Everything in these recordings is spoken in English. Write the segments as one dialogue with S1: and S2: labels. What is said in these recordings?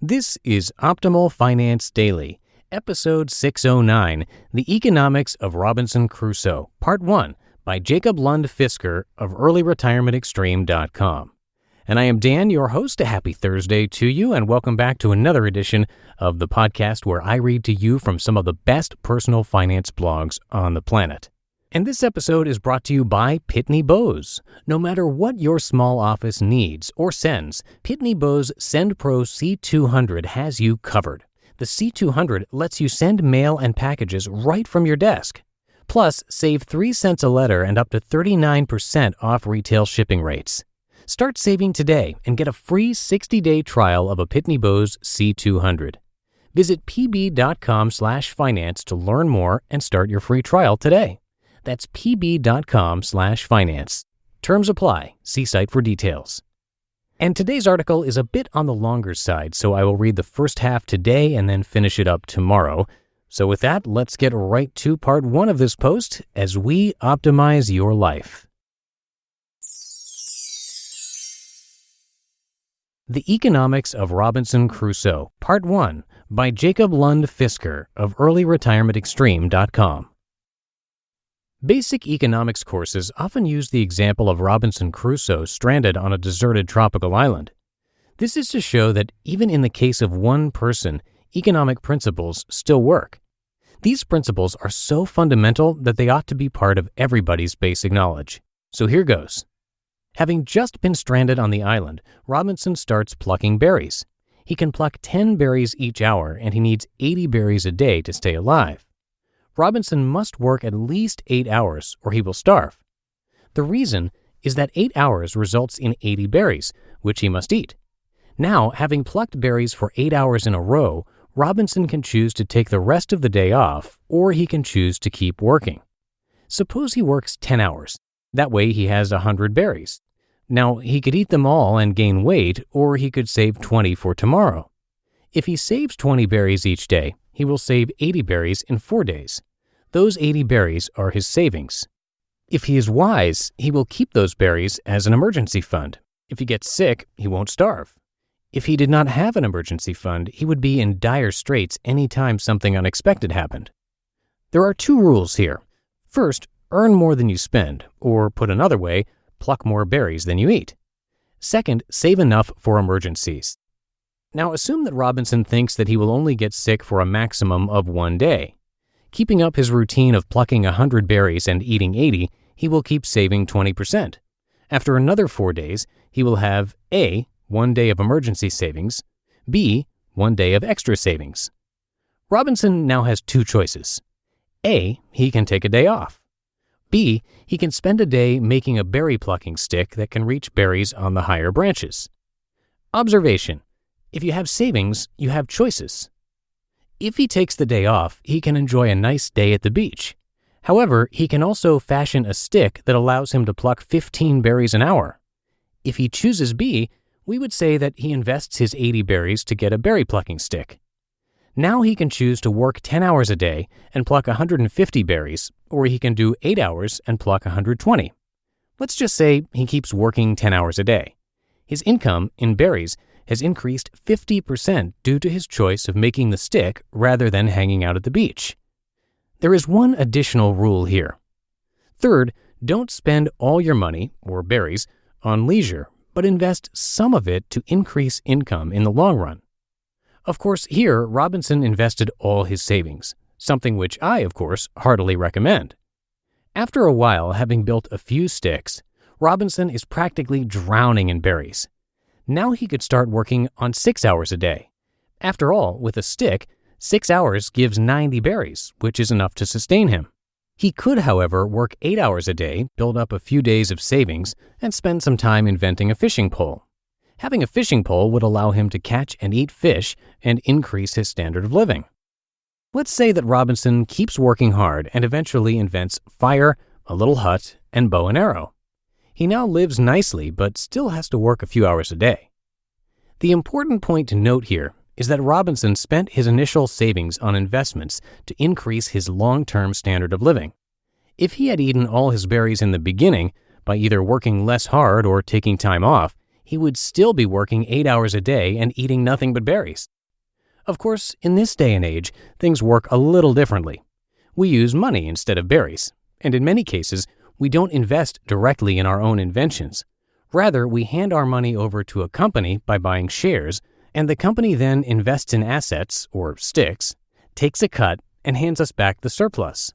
S1: This is Optimal Finance Daily, Episode 609, The Economics of Robinson Crusoe, Part 1, by Jacob Lund Fisker of earlyretirementextreme.com. And I am Dan, your host. A happy Thursday to you, and welcome back to another edition of the podcast where I read to you from some of the best personal finance blogs on the planet. And this episode is brought to you by Pitney Bowes. No matter what your small office needs or sends, Pitney Bowes Send Pro C200 has you covered. The C200 lets you send mail and packages right from your desk. Plus, save 3 cents a letter and up to 39% off retail shipping rates. Start saving today and get a free 60-day trial of a Pitney Bowes C200. Visit pb.com/finance to learn more and start your free trial today. That's pb.com/finance. Terms apply. See site for details. And today's article is a bit on the longer side, so I will read the first half today and then finish it up tomorrow. So with that, let's get right to part 1 of this post as we optimize your life. The Economics of Robinson Crusoe, Part 1, by Jacob Lund Fisker of earlyretirementextreme.com. Basic economics courses often use the example of Robinson Crusoe stranded on a deserted tropical island. This is to show that even in the case of one person, economic principles still work. These principles are so fundamental that they ought to be part of everybody's basic knowledge. So here goes. Having just been stranded on the island, Robinson starts plucking berries. He can pluck 10 berries each hour, and he needs 80 berries a day to stay alive. Robinson must work at least 8 hours or he will starve. The reason is that 8 hours results in 80 berries, which he must eat. Now, having plucked berries for 8 hours in a row, Robinson can choose to take the rest of the day off, or he can choose to keep working. Suppose he works 10 hours. That way he has 100 berries. Now, he could eat them all and gain weight, or he could save 20 for tomorrow. If he saves 20 berries each day, he will save 80 berries in 4 days. Those 80 berries are his savings. If he is wise, he will keep those berries as an emergency fund. If he gets sick, he won't starve. If he did not have an emergency fund, he would be in dire straits any time something unexpected happened. There are 2 rules here. First, earn more than you spend, or put another way, pluck more berries than you eat. Second, save enough for emergencies. Now assume that Robinson thinks that he will only get sick for a maximum of 1 day. Keeping up his routine of plucking 100 berries and eating 80, he will keep saving 20%. After another 4 days, he will have A, 1 day of emergency savings, B, 1 day of extra savings. Robinson now has 2 choices. A, he can take a day off. B, he can spend a day making a berry plucking stick that can reach berries on the higher branches. Observation. If you have savings, you have choices. If he takes the day off, he can enjoy a nice day at the beach. However, he can also fashion a stick that allows him to pluck 15 berries an hour. If he chooses B, we would say that he invests his 80 berries to get a berry plucking stick. Now he can choose to work 10 hours a day and pluck 150 berries, or he can do 8 hours and pluck 120. Let's just say he keeps working 10 hours a day. His income in berries has increased 50% due to his choice of making the stick rather than hanging out at the beach. There is one additional rule here. Third, don't spend all your money, or berries, on leisure, but invest some of it to increase income in the long run. Of course, here, Robinson invested all his savings, something which I, of course, heartily recommend. After a while, having built a few sticks, Robinson is practically drowning in berries. Now he could start working on 6 hours a day. After all, with a stick, 6 hours gives 90 berries, which is enough to sustain him. He could, however, work 8 hours a day, build up a few days of savings, and spend some time inventing a fishing pole. Having a fishing pole would allow him to catch and eat fish and increase his standard of living. Let's say that Robinson keeps working hard and eventually invents fire, a little hut, and bow and arrow. He now lives nicely, but still has to work a few hours a day. The important point to note here is that Robinson spent his initial savings on investments to increase his long-term standard of living. If he had eaten all his berries in the beginning, by either working less hard or taking time off, he would still be working 8 hours a day and eating nothing but berries. Of course, in this day and age, things work a little differently. We use money instead of berries, and in many cases, we don't invest directly in our own inventions. Rather, we hand our money over to a company by buying shares, and the company then invests in assets, or sticks, takes a cut, and hands us back the surplus.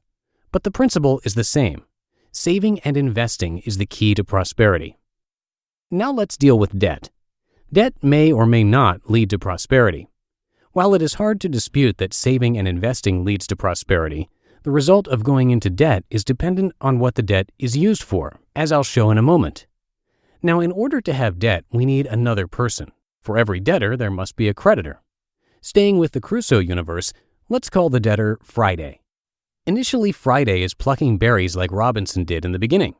S1: But the principle is the same. Saving and investing is the key to prosperity. Now let's deal with debt. Debt may or may not lead to prosperity. While it is hard to dispute that saving and investing leads to prosperity, the result of going into debt is dependent on what the debt is used for, as I'll show in a moment. Now, in order to have debt, we need another person. For every debtor, there must be a creditor. Staying with the Crusoe universe, let's call the debtor Friday. Initially, Friday is plucking berries like Robinson did in the beginning.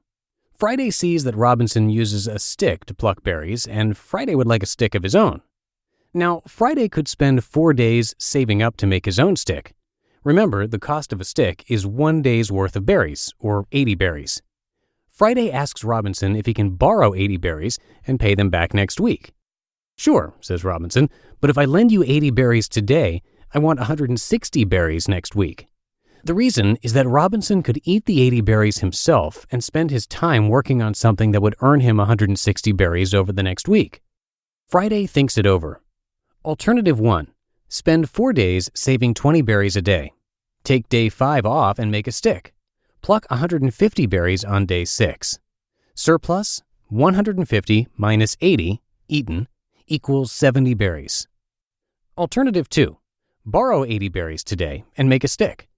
S1: Friday sees that Robinson uses a stick to pluck berries, and Friday would like a stick of his own. Now, Friday could spend 4 days saving up to make his own stick. Remember, the cost of a stick is 1 day's worth of berries, or 80 berries. Friday asks Robinson if he can borrow 80 berries and pay them back next week. Sure, says Robinson, but if I lend you 80 berries today, I want 160 berries next week. The reason is that Robinson could eat the 80 berries himself and spend his time working on something that would earn him 160 berries over the next week. Friday thinks it over. Alternative 1. Spend 4 days saving 20 berries a day. Take day 5 off and make a stick. Pluck 150 berries on day 6. Surplus, 150 minus 80, eaten, equals 70 berries. Alternative 2. Borrow 80 berries today and make a stick.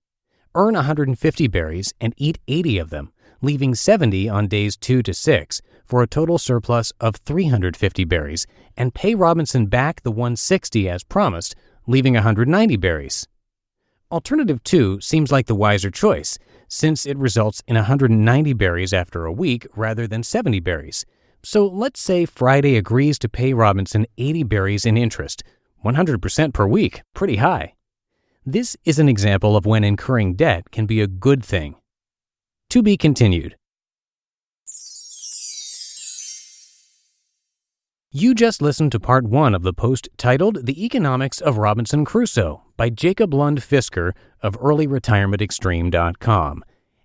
S1: Earn 150 berries and eat 80 of them, leaving 70 on days 2 to 6 for a total surplus of 350 berries, and pay Robinson back the 160 as promised, leaving 190 berries. Alternative 2 seems like the wiser choice, since it results in 190 berries after a week rather than 70 berries. So let's say Friday agrees to pay Robinson 80 berries in interest, 100% per week, pretty high. This is an example of when incurring debt can be a good thing. To be continued. You just listened to part 1 of the post titled The Economics of Robinson Crusoe by Jacob Lund Fisker of earlyretirementextreme.com.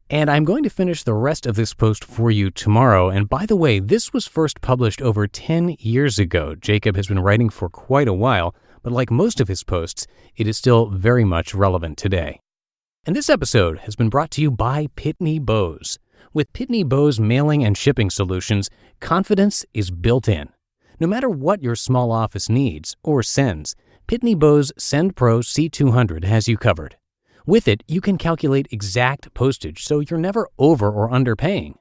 S1: And I'm going to finish the rest of this post for you tomorrow. And by the way, this was first published over 10 years ago. Jacob has been writing for quite a while, but like most of his posts, it is still very much relevant today. And this episode has been brought to you by Pitney Bowes. With Pitney Bowes mailing and shipping solutions, confidence is built in. No matter what your small office needs or sends, Pitney Bowes Send Pro C200 has you covered. With it, you can calculate exact postage, so you're never over or underpaying.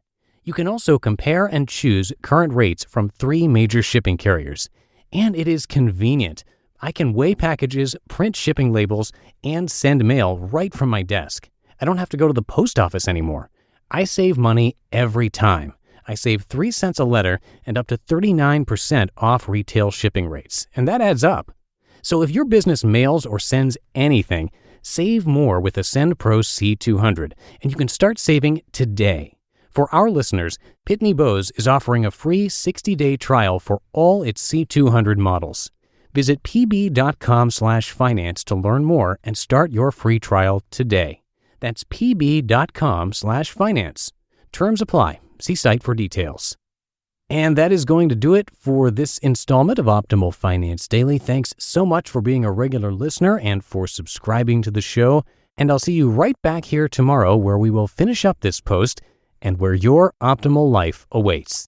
S1: You can also compare and choose current rates from 3 major shipping carriers. And it is convenient. I can weigh packages, print shipping labels, and send mail right from my desk. I don't have to go to the post office anymore. I save money every time. I save 3 cents a letter and up to 39% off retail shipping rates, and that adds up. So if your business mails or sends anything, save more with the Send Pro C200, and you can start saving today. For our listeners, Pitney Bowes is offering a free 60-day trial for all its C200 models. Visit pb.com/finance to learn more and start your free trial today. That's pb.com/finance. Terms apply. See site for details. And that is going to do it for this installment of Optimal Finance Daily. Thanks so much for being a regular listener and for subscribing to the show. And I'll see you right back here tomorrow where we will finish up this post and where your optimal life awaits.